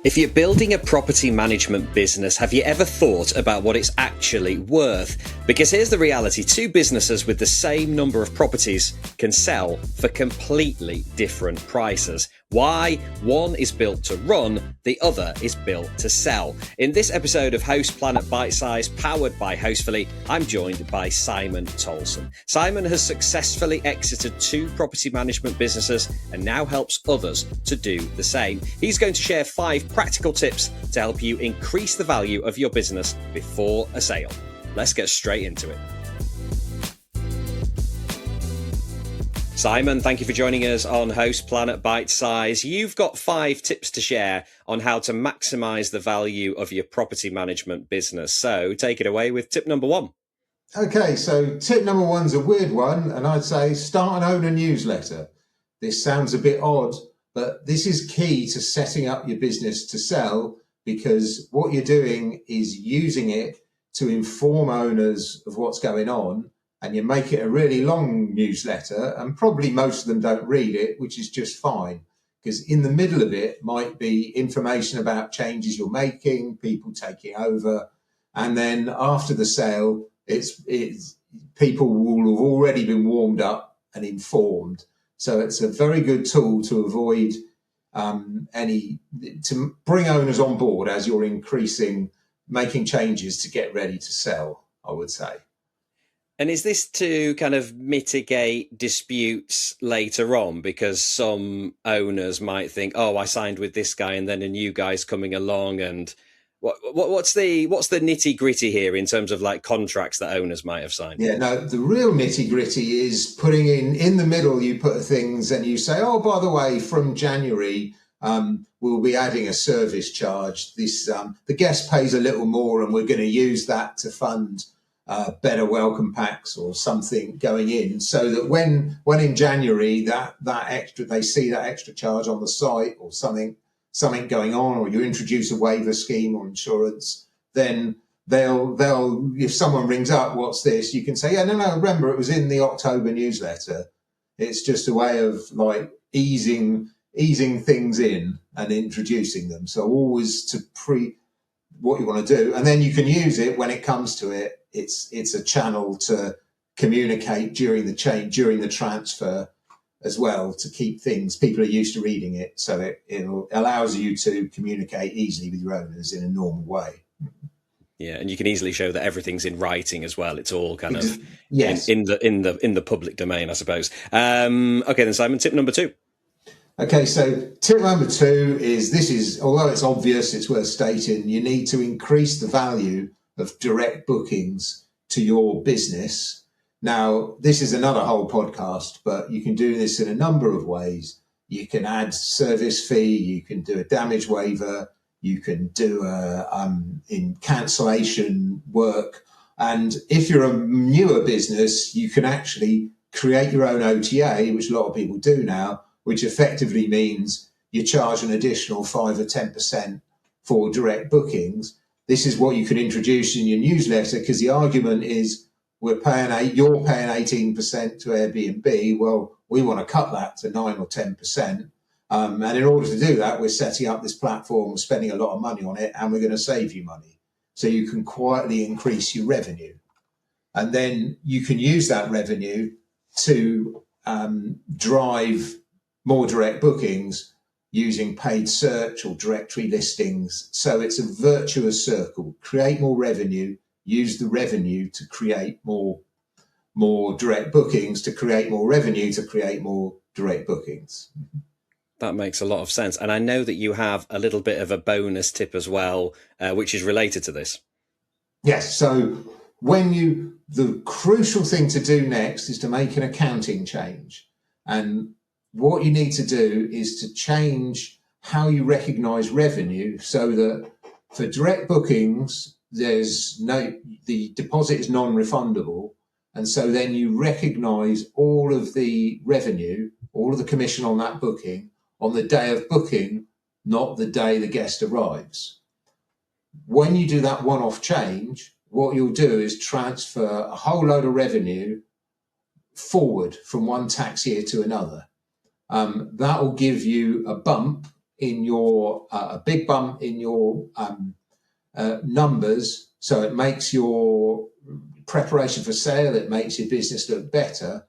If you're building a property management business, have you ever thought about what it's actually worth? Because here's the reality, two businesses with the same number of properties can sell for completely different prices. Why? One is built to run, the other is built to sell. In this episode of House Planet Bite Size, powered by Housefully, I'm joined by Simon Tolson. Simon has successfully exited two property management businesses and now helps others to do the same. He's going to share 5 practical tips to help you increase the value of your business before a sale. Let's get straight into it. Simon, thank you for joining us on House Planet Bite Size. You've got 5 tips to share on how to maximize the value of your property management business. So take it away with tip number 1. Okay, so tip number 1's a weird one, and I'd say start an owner newsletter. This sounds a bit odd, but this is key to setting up your business to sell, because what you're doing is using it to inform owners of what's going on, and you make it a really long newsletter, and probably most of them don't read it, which is just fine, because in the middle of it might be information about changes you're making, people taking over, and then after the sale, it's people will have already been warmed up and informed. So it's a very good tool to avoid to bring owners on board as you're making changes to get ready to sell, I would say. And is this to kind of mitigate disputes later on? Because some owners might think, oh, I signed with this guy and then a new guy's coming along. And what's the nitty gritty here in terms of like contracts that owners might have signed? Yeah, no, the real nitty gritty is putting in the middle, you put things and you say, oh, by the way, from January, we'll be adding a service charge. The guest pays a little more and we're going to use that to fund better welcome packs or something going in, so that when in January that extra, they see that extra charge on the site or something going on, or you introduce a waiver scheme or insurance, then they'll if someone rings up, what's this? You can say, yeah, no, remember it was in the October newsletter. It's just a way of like easing things in and introducing them. So always to what you want to do, and then you can use it when it comes to it. It's a channel to communicate during the transfer as well, to keep things, people are used to reading it, so it allows you to communicate easily with your owners in a normal way. Yeah, and you can easily show that everything's in writing as well. It's all kind of yes. in the public domain, I suppose. Okay, then Simon, tip number 2. Okay, so tip number 2 is although it's obvious, it's worth stating, you need to increase the value of direct bookings to your business. Now, this is another whole podcast, but you can do this in a number of ways. You can add service fee, you can do a damage waiver, you can do in cancellation work. And if you're a newer business, you can actually create your own OTA, which a lot of people do now, which effectively means you charge an additional 5 or 10% for direct bookings. This is what you can introduce in your newsletter, because the argument is you're paying 18% to Airbnb. Well, we want to cut that to 9 or 10%. And in order to do that, we're setting up this platform, we're spending a lot of money on it, and we're going to save you money. So you can quietly increase your revenue. And then you can use that revenue to drive more direct bookings using paid search or directory listings. So it's a virtuous circle. Create more revenue, use the revenue to create more direct bookings, to create more revenue, to create more direct bookings. That makes a lot of sense. And I know that you have a little bit of a bonus tip as well, which is related to this. Yes. So the crucial thing to do next is to make an accounting change. And what you need to do is to change how you recognize revenue, so that for direct bookings, the deposit is non-refundable. And so then you recognize all of the revenue, all of the commission on that booking on the day of booking, not the day the guest arrives. When you do that one-off change, what you'll do is transfer a whole load of revenue forward from one tax year to another. That will give you a bump in your a big bump in your numbers, so it makes your preparation for sale, it makes your business look better,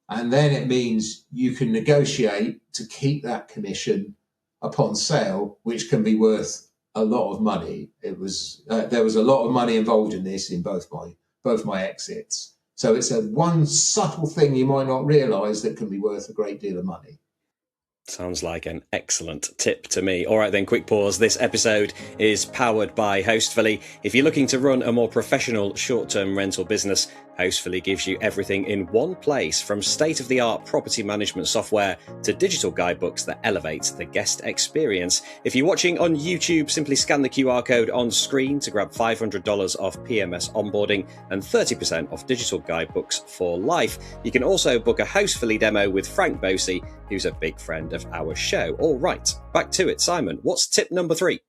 and then it means you can negotiate to keep that commission upon sale, which can be worth a lot of money. It was there was a lot of money involved in this in both my exits. So it's a one subtle thing you might not realise that can be worth a great deal of money. Sounds like an excellent tip to me. All right, then, quick pause. This episode is powered by Hostfully. If you're looking to run a more professional short-term rental business, Hostfully gives you everything in one place, from state-of-the-art property management software to digital guidebooks that elevate the guest experience. If you're watching on YouTube, simply scan the QR code on screen to grab $500 off PMS onboarding and 30% off digital guidebooks for life. You can also book a Hostfully demo with Frank Bosey, who's a big friend of our show. All right, back to it, Simon. What's tip number 3?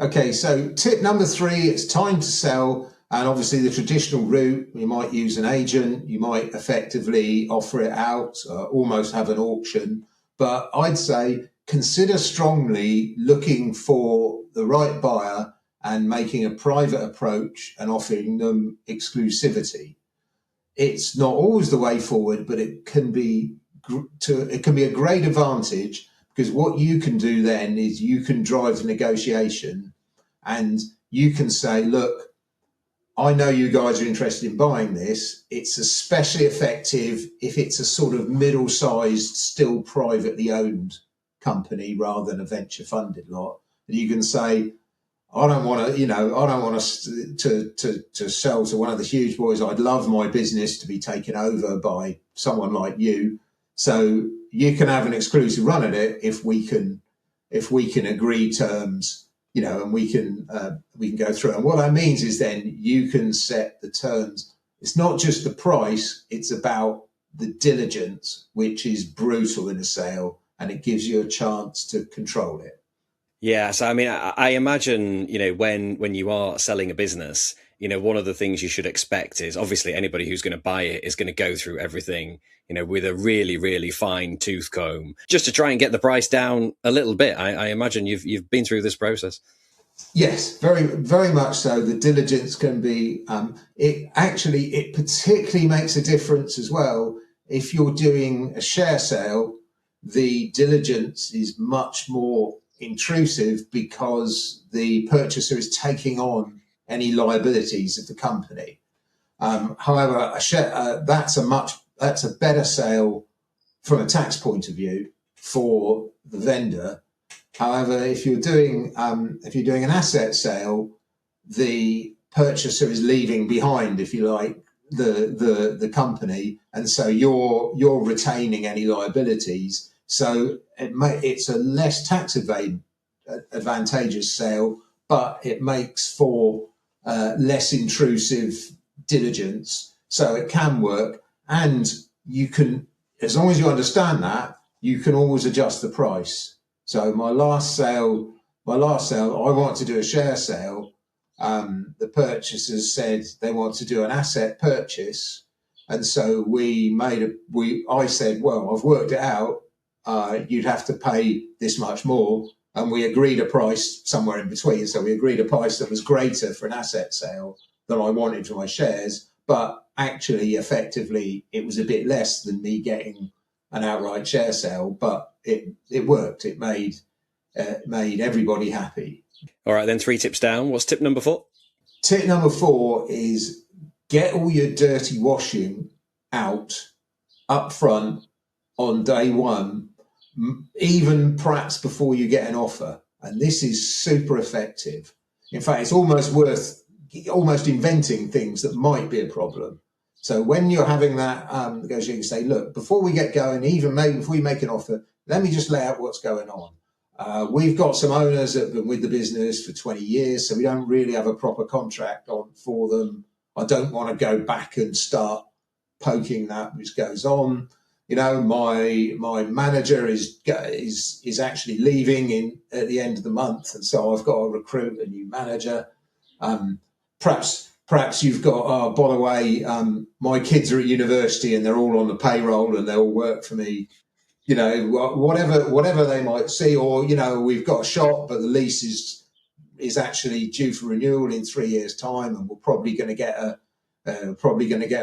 Okay, so tip number 3, it's time to sell. And obviously the traditional route, you might use an agent, you might effectively offer it out, almost have an auction. But I'd say consider strongly looking for the right buyer and making a private approach and offering them exclusivity. It's not always the way forward, but it can be a great advantage, because what you can do then is you can drive the negotiation and you can say, look, I know you guys are interested in buying this. It's especially effective if it's a sort of middle-sized, still privately owned company rather than a venture funded lot. And you can say, I don't want to sell to one of the huge boys. I'd love my business to be taken over by someone like you. So you can have an exclusive run at it if we can agree terms, and we can go through. And what that means is then you can set the terms. It's not just the price; it's about the diligence, which is brutal in a sale, and it gives you a chance to control it. Yeah, so I mean, I imagine, when you are selling a business, one of the things you should expect is, obviously anybody who's going to buy it is going to go through everything, with a really, really fine tooth comb, just to try and get the price down a little bit. I imagine you've been through this process. Yes, very, very much so. The diligence can be, it particularly makes a difference as well. If you're doing a share sale, the diligence is much more intrusive because the purchaser is taking on any liabilities of the company. However, that's a better sale from a tax point of view for the vendor. However, if you're doing an asset sale, the purchaser is leaving behind, if you like, the company, and so you're retaining any liabilities. So it's a less tax advantageous sale, but it makes for less intrusive diligence. So it can work, and you can, as long as you understand that, you can always adjust the price. So my last sale, I wanted to do a share sale. The purchasers said they want to do an asset purchase, and so I said, well, I've worked it out. You'd have to pay this much more, and we agreed a price somewhere in between. So we agreed a price that was greater for an asset sale than I wanted for my shares, but actually, effectively, it was a bit less than me getting an outright share sale, but it worked. It made everybody happy. All right, then 3 tips down. What's tip number 4? Tip number 4 is get all your dirty washing out up front on day one, even perhaps before you get an offer. And this is super effective. In fact, it's almost inventing things that might be a problem. So when you're having that negotiation, say, look, before we get going, even maybe before we make an offer, let me just lay out what's going on. We've got some owners that have been with the business for 20 years, so we don't really have a proper contract on for them. I don't want to go back and start poking that which goes on. My manager is actually leaving at the end of the month, and so I've got to recruit a new manager. Perhaps you've got, by the way, my kids are at university and they're all on the payroll and they all work for me. whatever they might see, or we've got a shop, but the lease is actually due for renewal in 3 years' time, and we're probably going to get a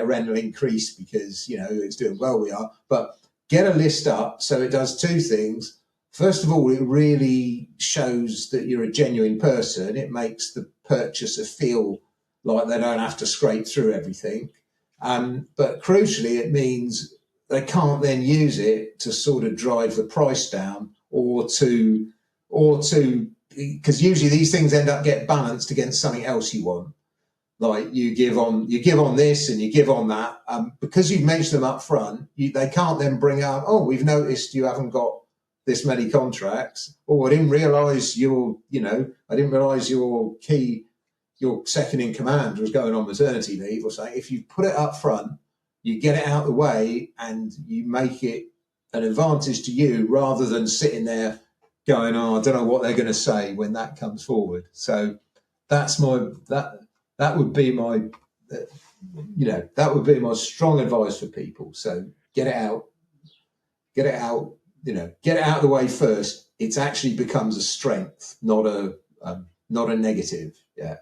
rental increase because it's doing well. We are, but get a list up so it does two things. First of all, it really shows that you're a genuine person. It makes the purchaser feel like they don't have to scrape through everything. But crucially, it means they can't then use it to sort of drive the price down or to because usually these things end up getting balanced against something else you want. Like you give on this and you give on that, because you've mentioned them up front. They can't then bring up, oh, we've noticed you haven't got this many contracts. Oh, I didn't realise your second in command was going on maternity leave or something. If you put it up front, you get it out of the way and you make it an advantage to you rather than sitting there going, oh, I don't know what they're going to say when that comes forward. So that's that would be my strong advice for people. So get it out, get it out of the way first. It actually becomes a strength, not a negative. Yeah.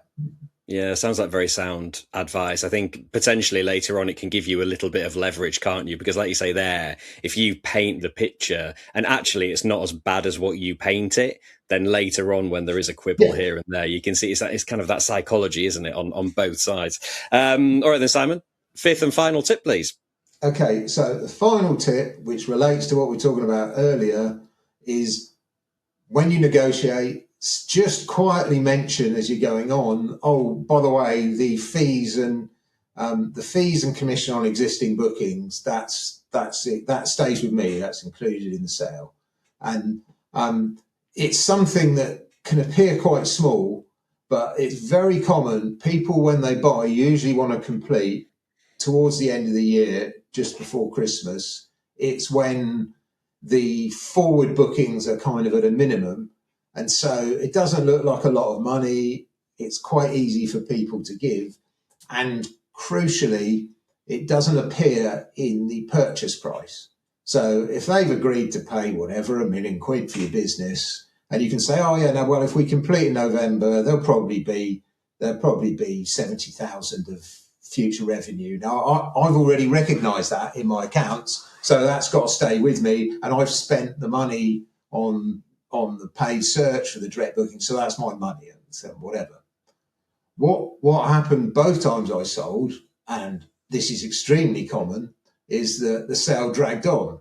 Yeah, sounds like very sound advice. I think potentially later on it can give you a little bit of leverage, can't you? Because like you say there, if you paint the picture and actually it's not as bad as what you paint it, then later on when there is a quibble here and there, you can see it's kind of that psychology, isn't it, on both sides. All right then, Simon, fifth and final tip, please. Okay, so the final tip, which relates to what we were talking about earlier, is when you negotiate, just quietly mention as you're going on, oh, by the way, the fees and commission on existing bookings, that's it. That stays with me. That's included in the sale. And it's something that can appear quite small, but it's very common. People, when they buy, usually want to complete towards the end of the year, just before Christmas. It's when the forward bookings are kind of at a minimum. And so it doesn't look like a lot of money. It's quite easy for people to give. And crucially, it doesn't appear in the purchase price. So if they've agreed to pay whatever, £1 million for your business, and you can say, oh yeah, no, well, if we complete in November, there'll probably be 70,000 of future revenue. Now, I've already recognised that in my accounts, so that's got to stay with me. And I've spent the money on the paid search for the direct booking, so that's my money, and so whatever. What happened both times I sold, and this is extremely common, is that the sale dragged on.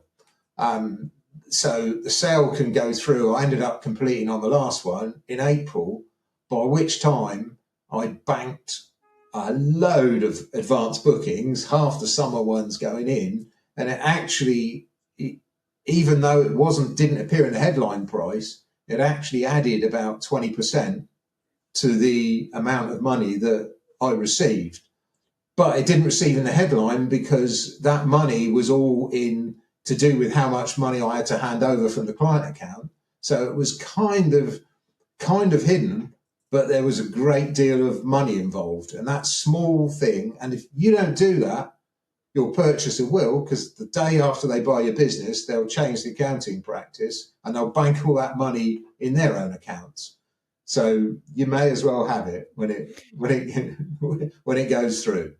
So the sale can go through. I ended up completing on the last one in April, by which time I banked a load of advanced bookings, half the summer ones going in, and it actually, even though it didn't appear in the headline price, it actually added about 20% to the amount of money that I received. But it didn't receive in the headline because that money was all in to do with how much money I had to hand over from the client account. So it was kind of hidden, but there was a great deal of money involved. And that small thing, and if you don't do that, your purchaser will, because the day after they buy your business, they'll change the accounting practice and they'll bank all that money in their own accounts. So you may as well have it when it goes through.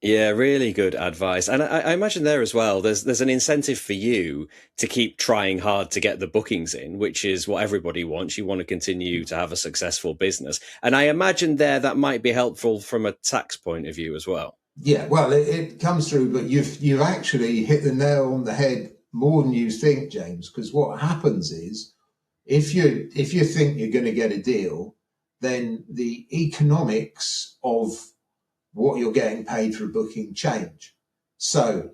Yeah, really good advice. And I imagine there as well, there's an incentive for you to keep trying hard to get the bookings in, which is what everybody wants. You want to continue to have a successful business. And I imagine that might be helpful from a tax point of view as well. Yeah, well, it comes through, but you've actually hit the nail on the head more than you think, James, because what happens is if you think you're going to get a deal, then the economics of what you're getting paid for a booking change. So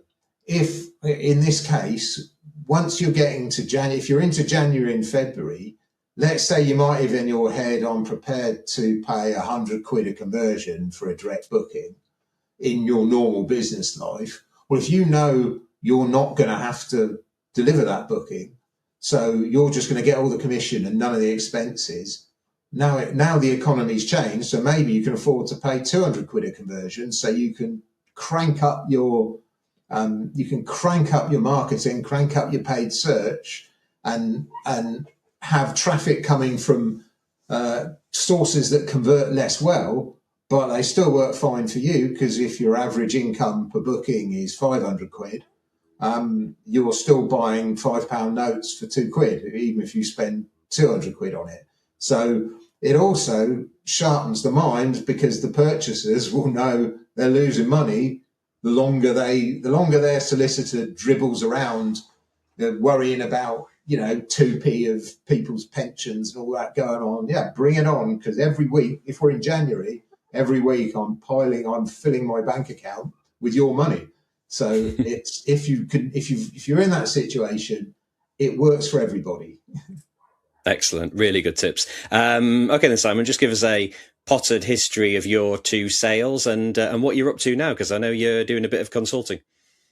if in this case, once you're getting to January, if you're into January and February, let's say you might have in your head, I'm prepared to pay £100 a conversion for a direct booking in your normal business life. Well, if you know you're not going to have to deliver that booking, so you're just going to get all the commission and none of the expenses. Now the economy's changed, so maybe you can afford to pay £200 a conversion, so you can crank up your You can crank up your marketing, crank up your paid search, and have traffic coming from sources that convert less well, but they still work fine for you, because if your average income per booking is 500 quid, you're still buying £5 notes for £2, even if you spend 200 quid on it. So it also sharpens the mind, because the purchasers will know they're losing money the longer their solicitor dribbles around, worrying about 2p of people's pensions and all that going on. Yeah, bring it on, because every week, if we're in January, every week I'm filling my bank account with your money. So it's if you're in that situation, it works for everybody. Excellent. Really good tips. Okay then, Simon, just give us a potted history of your 2 sales and what you're up to now, because I know you're doing a bit of consulting.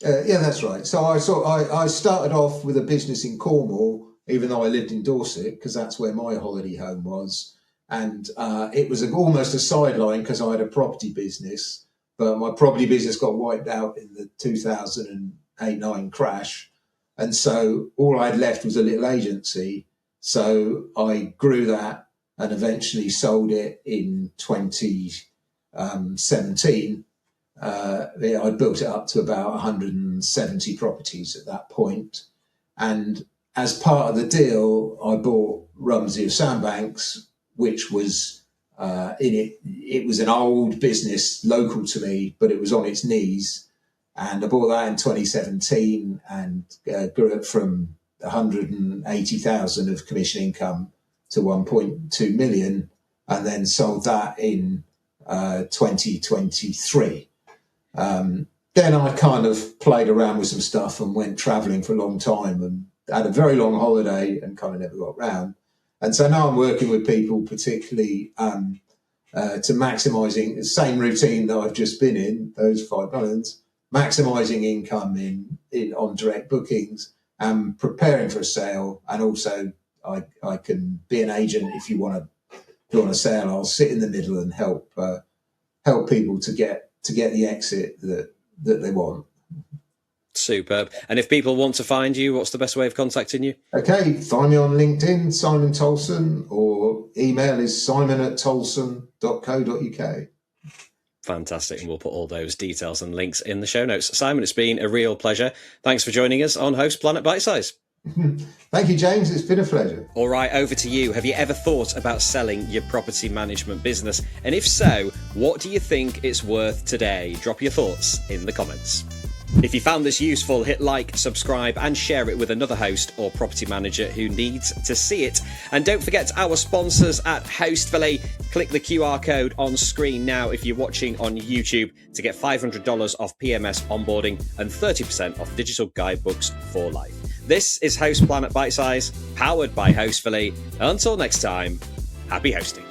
Yeah, that's right. So I started off with a business in Cornwall, even though I lived in Dorset, because that's where my holiday home was. And it was almost a sideline, because I had a property business, but my property business got wiped out in the 2008-9 crash. And so all I'd left was a little agency. So I grew that and eventually sold it in 2017. I built it up to about 170 properties at that point. And as part of the deal, I bought Rumsey of Sandbanks, which was it was an old business local to me, but it was on its knees. And I bought that in 2017 and grew it from 180,000 of commission income to 1.2 million, and then sold that in 2023. Then I kind of played around with some stuff and went traveling for a long time and had a very long holiday and kind of never got round. And so now I'm working with people, particularly to maximising the same routine that I've just been in, those 5 months, maximising income on direct bookings and preparing for a sale. And also I can be an agent if you want a sale. I'll sit in the middle and help people to get the exit that they want. Superb. And if people want to find you, what's the best way of contacting you? Okay, find me on LinkedIn, Simon Tolson, or email is simon@tolson.co.uk. Fantastic. And we'll put all those details and links in the show notes. Simon, it's been a real pleasure. Thanks for joining us on Host Planet Bite Size. Thank you, James. It's been a pleasure. All right, over to you. Have you ever thought about selling your property management business? And if so, what do you think it's worth today? Drop your thoughts in the comments. If you found this useful, hit like, subscribe and share it with another host or property manager who needs to see it. And don't forget our sponsors at Hostfully. Click the QR code on screen now if you're watching on YouTube to get $500 off PMS onboarding and 30% off digital guidebooks for life. This is Host Planet Bite Size, powered by Hostfully. Until next time, happy hosting.